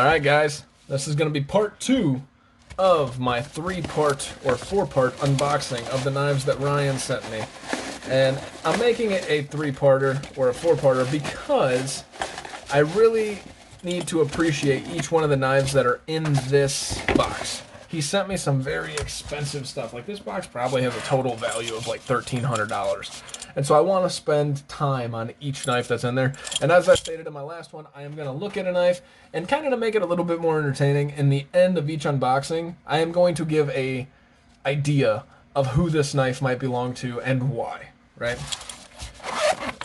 Alright guys, this is going to be part 2 of my 3-part or 4-part unboxing of the knives that Ryan sent me. And I'm making it a 3-parter or a 4-parter because I really need to appreciate each one of the knives that are in this box. He sent me some very expensive stuff. Like, this box probably has a total value of like $1,300. And so I want to spend time on each knife that's in there. And as I stated in my last one, I am going to look at a knife and kind of to make it a little bit more entertaining, in the end of each unboxing, I am going to give a idea of who this knife might belong to and why, right?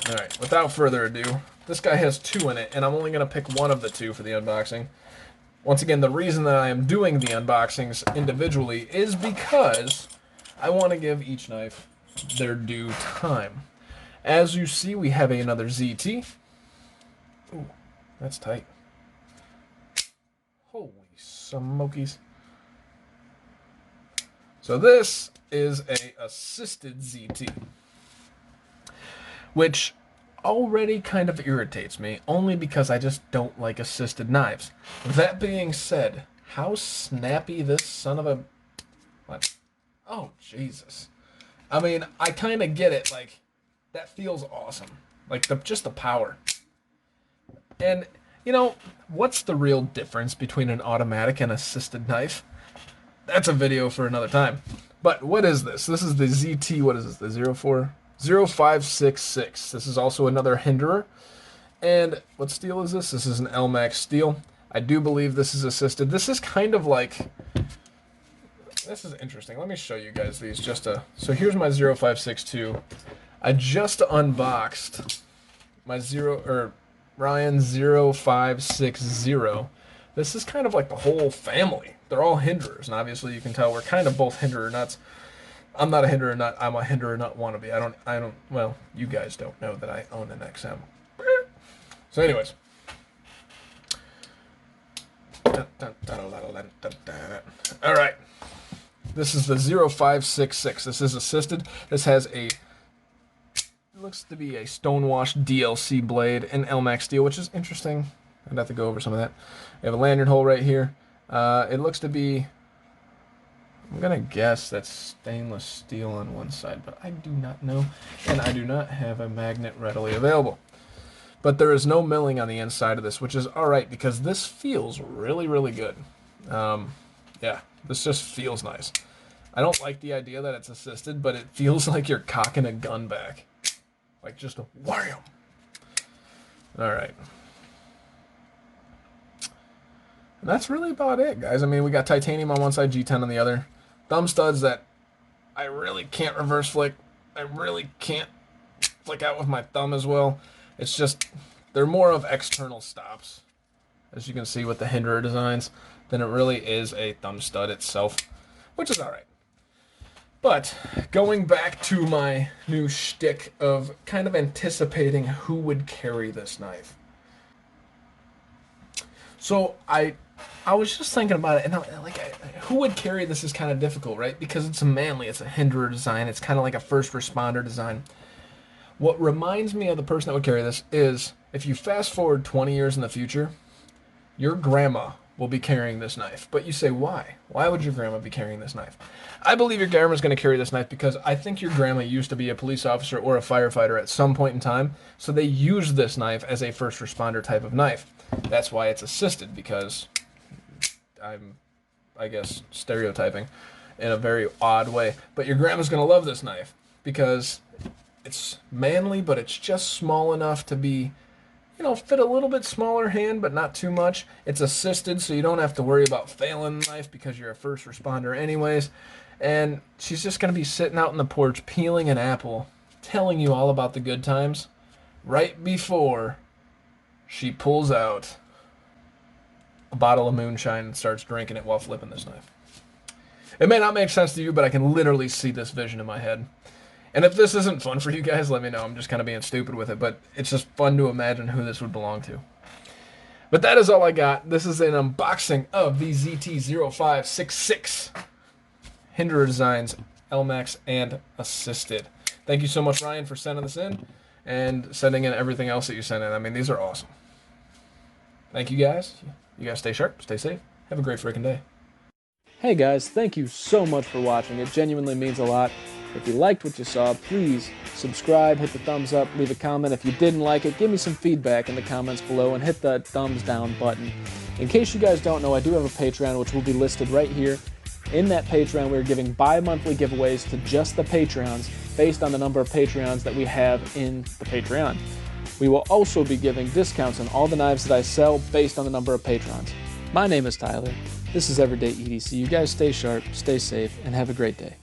Alright, without further ado, this guy has 2 in it, and I'm only going to pick one of the 2 for the unboxing. Once again, the reason that I am doing the unboxings individually is because I want to give each knife their due time. As you see, we have another ZT. Ooh, that's tight. Holy smokies. So this is a assisted ZT, which already kind of irritates me, only because I just don't like assisted knives. That being said, how snappy this son of a... What? Oh, Jesus. I mean, I kind of get it, like, that feels awesome. Like, just the power. And, you know, what's the real difference between an automatic and assisted knife? That's a video for another time. But what is this? This is the ZT, what is this, the 0566. This is also another Hinderer. And what steel is this? This is an Elmax steel. I do believe this is assisted. This is kind of like... This is interesting. Let me show you guys these. So here's my 0562. I just unboxed my Ryan 0560. This is kind of like the whole family. They're all Hinderers, and obviously you can tell we're kind of both Hinderer nuts. I'm not a Hinderer nut. I'm a Hinderer nut wannabe. I don't. Well, you guys don't know that I own an XM. So, anyways. All right. This is the 0566. This is assisted. This has it looks to be a stonewashed DLC blade and Elmax steel, which is interesting. I'd have to go over some of that. We have a lanyard hole right here. It looks to be, I'm going to guess that's stainless steel on one side, but I do not know, and I do not have a magnet readily available. But there is no milling on the inside of this, which is alright, because this feels really, really good. Yeah, this just feels nice. I don't like the idea that it's assisted, but it feels like you're cocking a gun back. Like just a wham! Alright. And that's really about it, guys. I mean, we got titanium on one side, G10 on the other. Thumb studs that I really can't reverse flick. I really can't flick out with my thumb as well. It's just, they're more of external stops, as you can see with the Hinderer designs, than it really is a thumb stud itself, which is alright. But going back to my new shtick of kind of anticipating who would carry this knife. So I was just thinking about it, and who would carry this is kind of difficult, right? Because it's a manly, it's a Hinderer design, it's kind of like a first responder design. What reminds me of the person that would carry this is, if you fast forward 20 years in the future, your grandma will be carrying this knife. But you say, why? Why would your grandma be carrying this knife? I believe your grandma's going to carry this knife because I think your grandma used to be a police officer or a firefighter at some point in time, so they used this knife as a first responder type of knife. That's why it's assisted, because I'm, I guess, stereotyping in a very odd way. But your grandma's going to love this knife because it's manly, but it's just small enough to be, you know, fit a little bit smaller hand, but not too much. It's assisted, so you don't have to worry about failing the knife because you're a first responder anyways. And she's just going to be sitting out on the porch peeling an apple, telling you all about the good times, right before she pulls out a bottle of moonshine and starts drinking it while flipping this knife. It may not make sense to you, but I can literally see this vision in my head. And if this isn't fun for you guys, let me know. I'm just kind of being stupid with it, but it's just fun to imagine who this would belong to. But that is all I got. This is an unboxing of the ZT0566 Hinderer Designs, Elmax, and assisted. Thank you so much, Ryan, for sending this in and sending in everything else that you sent in. I mean, these are awesome. Thank you, guys. You guys stay sharp, stay safe, have a great freaking day. Hey guys, thank you so much for watching. It genuinely means a lot. If you liked what you saw, please subscribe, hit the thumbs up, leave a comment. If you didn't like it, give me some feedback in the comments below and hit the thumbs down button. In case you guys don't know, I do have a Patreon, which will be listed right here. In that Patreon, we're giving bi-monthly giveaways to just the Patreons based on the number of Patreons that we have in the Patreon. We will also be giving discounts on all the knives that I sell based on the number of patrons. My name is Tyler. This is Everyday EDC. You guys stay sharp, stay safe, and have a great day.